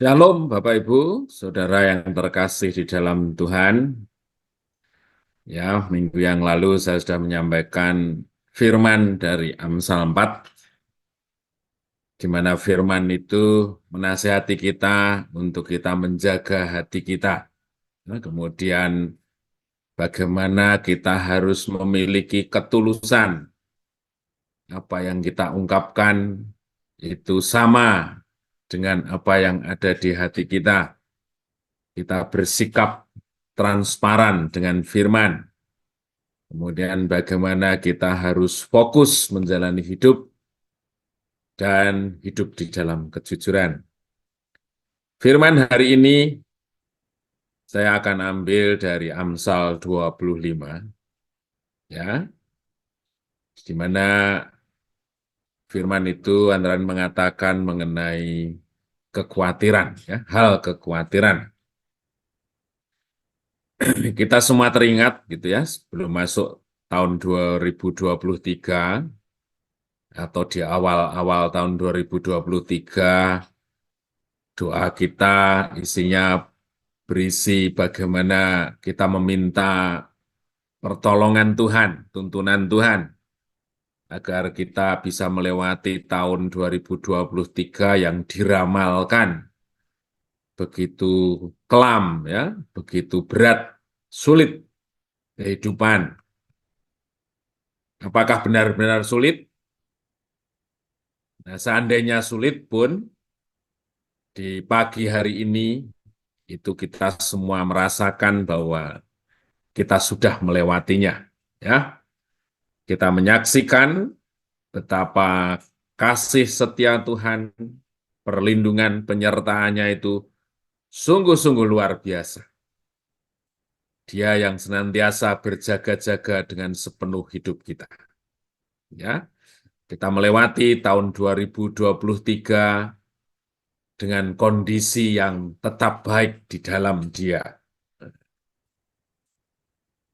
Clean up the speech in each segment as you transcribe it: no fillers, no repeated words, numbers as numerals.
Shalom Bapak Ibu, Saudara yang terkasih di dalam Tuhan. Ya, minggu yang lalu saya sudah menyampaikan firman dari Amsal 4, di mana firman itu menasihati kita untuk kita menjaga hati kita. Nah, kemudian bagaimana kita harus memiliki ketulusan. Apa yang kita ungkapkan itu sama dengan apa yang ada di hati kita. Kita bersikap transparan dengan firman. Kemudian bagaimana kita harus fokus menjalani hidup dan hidup di dalam kejujuran. Firman hari ini saya akan ambil dari Amsal 25, ya, di mana firman itu antara lain mengatakan mengenai kekhawatiran, ya, hal kekhawatiran. Kita semua teringat gitu ya, sebelum masuk tahun 2023 atau di awal-awal tahun 2023, doa kita isinya berisi bagaimana kita meminta pertolongan Tuhan, tuntunan Tuhan, agar kita bisa melewati tahun 2023 yang diramalkan begitu kelam, ya, begitu berat, sulit kehidupan. Apakah benar-benar sulit? Nah, seandainya sulit pun, di pagi hari ini itu kita semua merasakan bahwa kita sudah melewatinya. Ya, kita menyaksikan betapa kasih setia Tuhan, perlindungan, penyertaannya itu sungguh-sungguh luar biasa. Dia yang senantiasa berjaga-jaga dengan sepenuh hidup kita. Ya, kita melewati tahun 2023 dengan kondisi yang tetap baik di dalam Dia.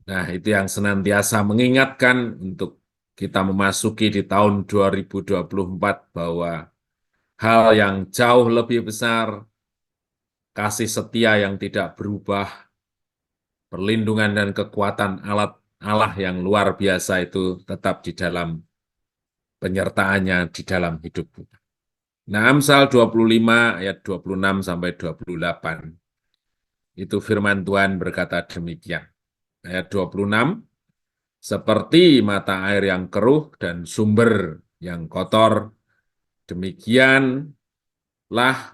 Nah, itu yang senantiasa mengingatkan untuk kita memasuki di tahun 2024 bahwa hal yang jauh lebih besar, kasih setia yang tidak berubah, perlindungan dan kekuatan alat Allah yang luar biasa itu tetap di dalam penyertaannya di dalam hidup kita. Nah, Amsal 25 ayat 26 sampai 28. Itu firman Tuhan berkata demikian. Ayat 26, seperti mata air yang keruh dan sumber yang kotor, demikianlah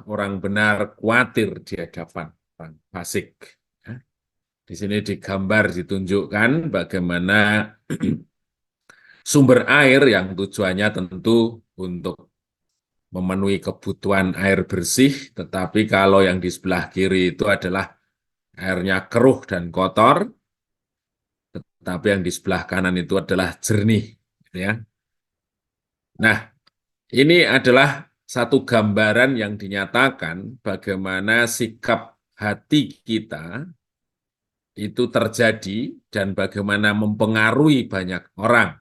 orang benar khawatir di hadapan orang fasik. Ya, di sini digambar, ditunjukkan bagaimana sumber air yang tujuannya tentu untuk memenuhi kebutuhan air bersih, tetapi kalau yang di sebelah kiri itu adalah airnya keruh dan kotor, tetapi yang di sebelah kanan itu adalah jernih. Gitu ya. Nah, ini adalah satu gambaran yang dinyatakan bagaimana sikap hati kita itu terjadi dan bagaimana mempengaruhi banyak orang.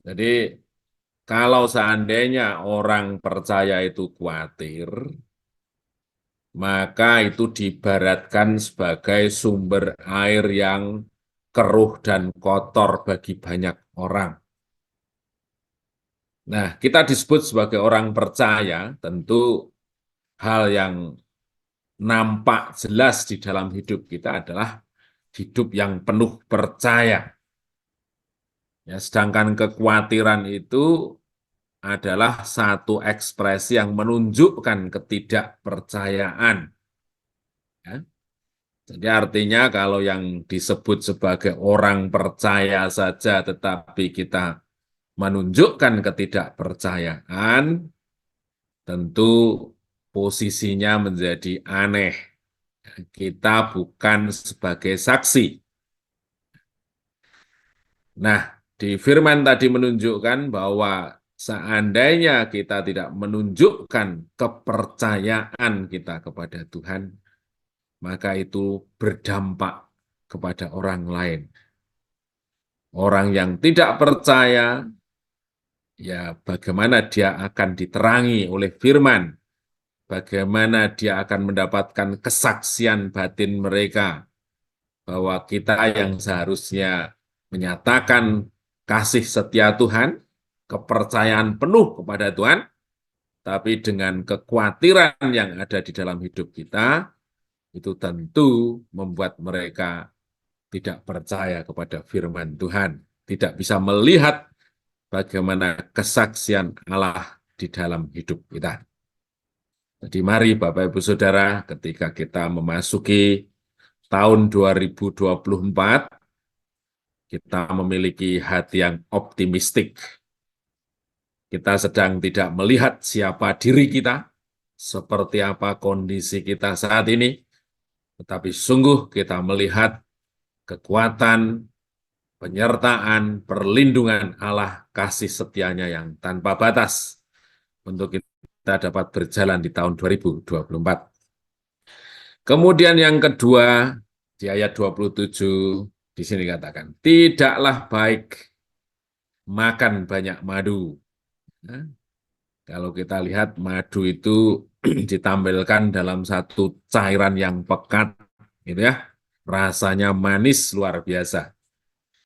Jadi, kalau seandainya orang percaya itu khawatir, maka itu diibaratkan sebagai sumber air yang keruh dan kotor bagi banyak orang. Nah, kita disebut sebagai orang percaya, tentu hal yang nampak jelas di dalam hidup kita adalah hidup yang penuh percaya. Ya, sedangkan kekhawatiran itu adalah satu ekspresi yang menunjukkan ketidakpercayaan. Ya. Jadi artinya kalau yang disebut sebagai orang percaya saja tetapi kita menunjukkan ketidakpercayaan, tentu posisinya menjadi aneh. Kita bukan sebagai saksi. Nah, di firman tadi menunjukkan bahwa seandainya kita tidak menunjukkan kepercayaan kita kepada Tuhan, maka itu berdampak kepada orang lain. Orang yang tidak percaya ya bagaimana dia akan diterangi oleh firman, bagaimana dia akan mendapatkan kesaksian batin mereka bahwa kita yang seharusnya menyatakan kasih setia Tuhan, kepercayaan penuh kepada Tuhan, tapi dengan kekhawatiran yang ada di dalam hidup kita, itu tentu membuat mereka tidak percaya kepada firman Tuhan, tidak bisa melihat bagaimana kesaksian Allah di dalam hidup kita. Jadi mari Bapak Ibu Saudara, ketika kita memasuki tahun 2024, kita memiliki hati yang optimistik. Kita sedang tidak melihat siapa diri kita, seperti apa kondisi kita saat ini, tetapi sungguh kita melihat kekuatan, penyertaan, perlindungan Allah, kasih setianya yang tanpa batas untuk kita dapat berjalan di tahun 2024. Kemudian yang kedua, di ayat 27, di sini katakan, tidaklah baik makan banyak madu. Nah, kalau kita lihat madu itu ditampilkan dalam satu cairan yang pekat, gitu ya, rasanya manis luar biasa.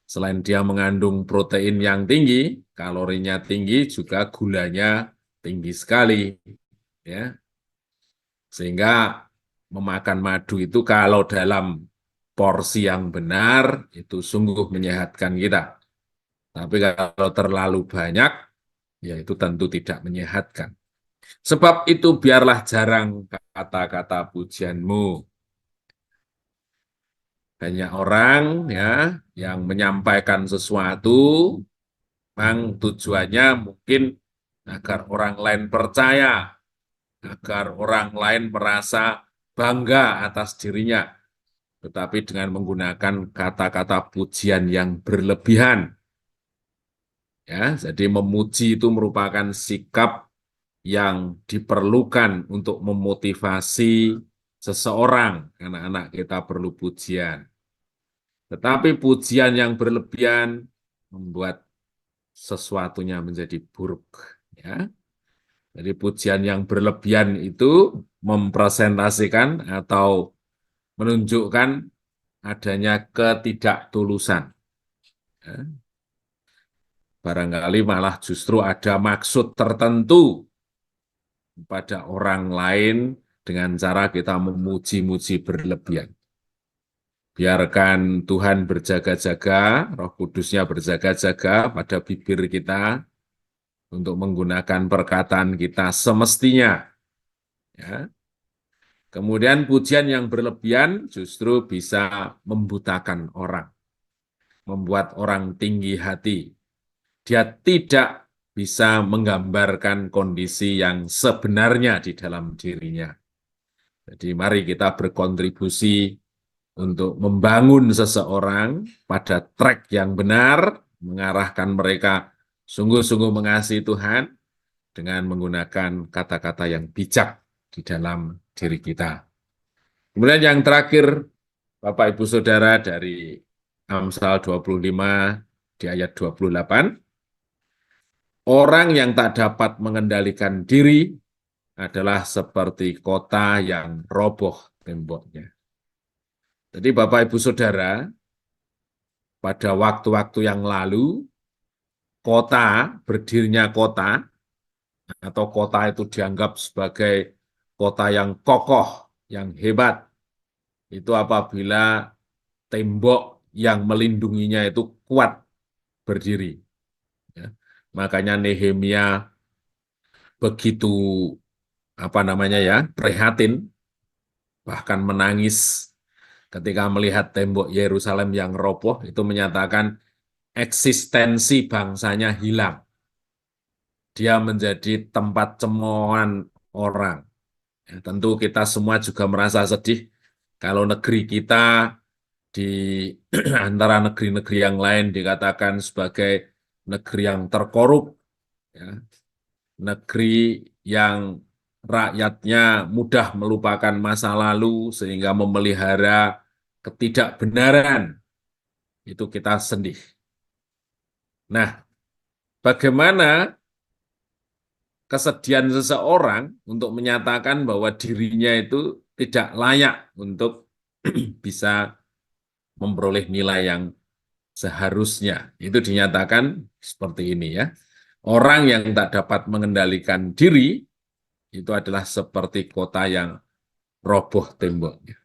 Selain dia mengandung protein yang tinggi, kalorinya tinggi, juga gulanya tinggi sekali, ya. Sehingga memakan madu itu kalau dalam porsi yang benar itu sungguh menyehatkan kita. Tapi kalau terlalu banyak, ya itu tentu tidak menyehatkan. Sebab itu biarlah jarang kata-kata pujianmu. Banyak orang ya yang menyampaikan sesuatu, memang tujuannya mungkin agar orang lain percaya, agar orang lain merasa bangga atas dirinya, tetapi dengan menggunakan kata-kata pujian yang berlebihan. Ya, jadi memuji itu merupakan sikap yang diperlukan untuk memotivasi seseorang. Anak-anak kita perlu pujian. Tetapi pujian yang berlebihan membuat sesuatunya menjadi buruk. Ya. Jadi pujian yang berlebihan itu mempresentasikan atau menunjukkan adanya ketidaktulusan. Ya. Barangkali malah justru ada maksud tertentu pada orang lain dengan cara kita memuji-muji berlebihan. Biarkan Tuhan berjaga-jaga, Roh Kudusnya berjaga-jaga pada bibir kita untuk menggunakan perkataan kita semestinya. Ya. Kemudian pujian yang berlebihan justru bisa membutakan orang, membuat orang tinggi hati. Dia tidak bisa menggambarkan kondisi yang sebenarnya di dalam dirinya. Jadi mari kita berkontribusi untuk membangun seseorang pada track yang benar, mengarahkan mereka sungguh-sungguh mengasihi Tuhan dengan menggunakan kata-kata yang bijak di dalam diri kita. Kemudian yang terakhir, Bapak Ibu Saudara, dari Amsal 25 di ayat 28, orang yang tak dapat mengendalikan diri adalah seperti kota yang roboh temboknya. Jadi Bapak Ibu Saudara, pada waktu-waktu yang lalu, berdirinya kota, atau kota itu dianggap sebagai kota yang kokoh, yang hebat. Itu apabila tembok yang melindunginya itu kuat berdiri. Ya. Makanya Nehemia begitu prihatin, bahkan menangis ketika melihat tembok Yerusalem yang roboh, itu menyatakan eksistensi bangsanya hilang. Dia menjadi tempat cemoohan orang. Ya, tentu kita semua juga merasa sedih kalau negeri kita di antara negeri-negeri yang lain dikatakan sebagai negeri yang terkorup, ya, negeri yang rakyatnya mudah melupakan masa lalu sehingga memelihara ketidakbenaran. Itu kita sedih. Nah, bagaimana kesedihan seseorang untuk menyatakan bahwa dirinya itu tidak layak untuk bisa memperoleh nilai yang seharusnya. Itu dinyatakan seperti ini ya. Orang yang tak dapat mengendalikan diri itu adalah seperti kota yang roboh temboknya.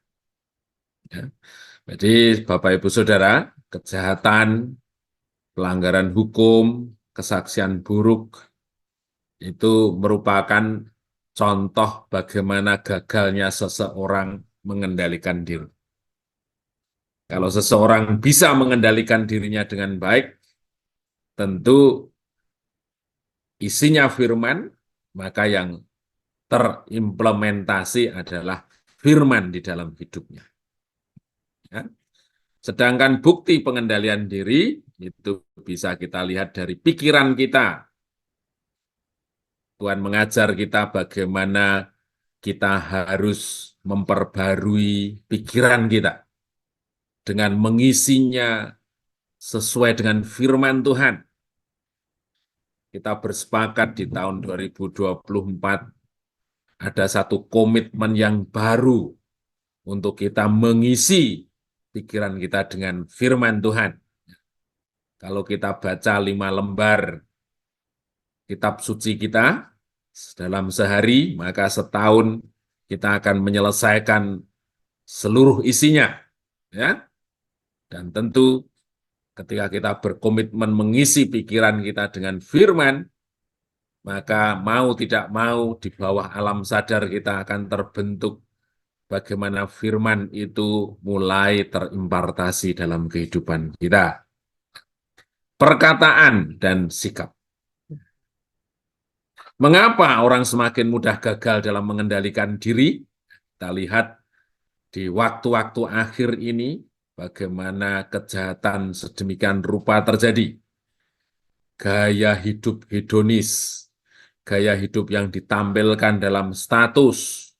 Ya. Jadi Bapak Ibu Saudara, kejahatan, pelanggaran hukum, kesaksian buruk itu merupakan contoh bagaimana gagalnya seseorang mengendalikan diri. Kalau seseorang bisa mengendalikan dirinya dengan baik, tentu isinya firman, maka yang terimplementasi adalah firman di dalam hidupnya. Ya. Sedangkan bukti pengendalian diri itu bisa kita lihat dari pikiran kita. Tuhan mengajar kita bagaimana kita harus memperbarui pikiran kita dengan mengisinya sesuai dengan firman Tuhan. Kita bersepakat di tahun 2024 ada satu komitmen yang baru untuk kita mengisi pikiran kita dengan firman Tuhan. Kalau kita baca 5 lembar kitab suci kita dalam sehari, maka setahun kita akan menyelesaikan seluruh isinya. Ya. Dan tentu ketika kita berkomitmen mengisi pikiran kita dengan firman, maka mau tidak mau di bawah alam sadar kita akan terbentuk bagaimana firman itu mulai terimpartasi dalam kehidupan kita. Perkataan dan sikap. Mengapa orang semakin mudah gagal dalam mengendalikan diri? Kita lihat di waktu-waktu akhir ini, bagaimana kejahatan sedemikian rupa terjadi. Gaya hidup hedonis, gaya hidup yang ditampilkan dalam status,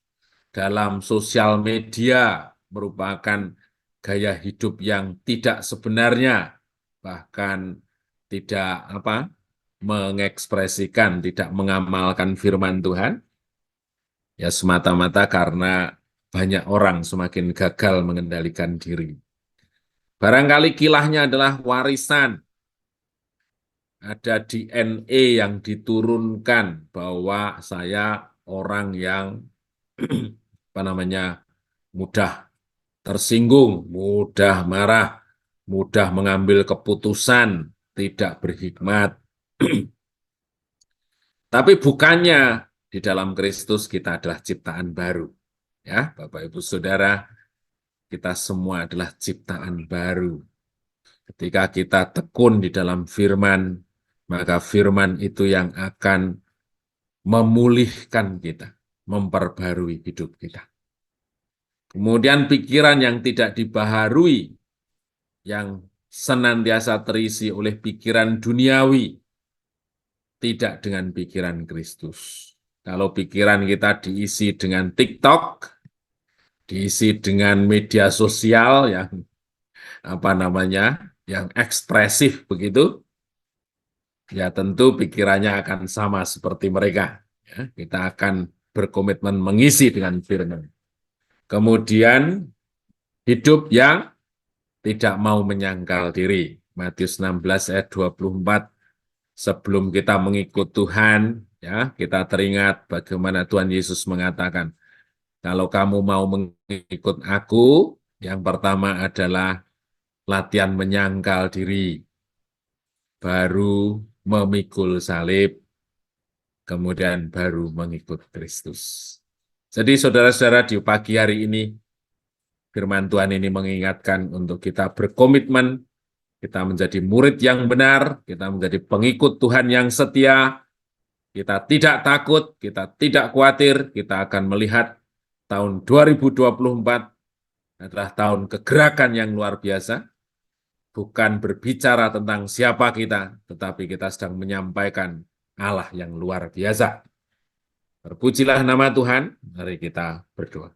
dalam sosial media, merupakan gaya hidup yang tidak sebenarnya, bahkan tidak mengekspresikan, tidak mengamalkan firman Tuhan, ya semata-mata karena banyak orang semakin gagal mengendalikan diri. Barangkali kilahnya adalah warisan, ada DNA yang diturunkan bahwa saya orang yang mudah tersinggung, mudah marah, mudah mengambil keputusan, tidak berhikmat. Tapi bukannya di dalam Kristus kita adalah ciptaan baru. Ya, Bapak Ibu Saudara, kita semua adalah ciptaan baru. Ketika kita tekun di dalam firman, maka firman itu yang akan memulihkan kita, memperbarui hidup kita. Kemudian pikiran yang tidak dibaharui, yang senantiasa terisi oleh pikiran duniawi, tidak dengan pikiran Kristus. Kalau pikiran kita diisi dengan TikTok, diisi dengan media sosial yang yang ekspresif begitu, ya tentu pikirannya akan sama seperti mereka. Ya, kita akan berkomitmen mengisi dengan firman. Kemudian hidup yang tidak mau menyangkal diri. Matius 16 ayat 24. Sebelum kita mengikut Tuhan, ya, kita teringat bagaimana Tuhan Yesus mengatakan, kalau kamu mau mengikut aku, yang pertama adalah latihan menyangkal diri, baru memikul salib, kemudian baru mengikut Kristus. Jadi saudara-saudara, di pagi hari ini, firman Tuhan ini mengingatkan untuk kita berkomitmen, kita menjadi murid yang benar, kita menjadi pengikut Tuhan yang setia, kita tidak takut, kita tidak khawatir, kita akan melihat tahun 2024 adalah tahun kegerakan yang luar biasa, bukan berbicara tentang siapa kita, tetapi kita sedang menyampaikan Allah yang luar biasa. Terpujilah nama Tuhan, mari kita berdoa.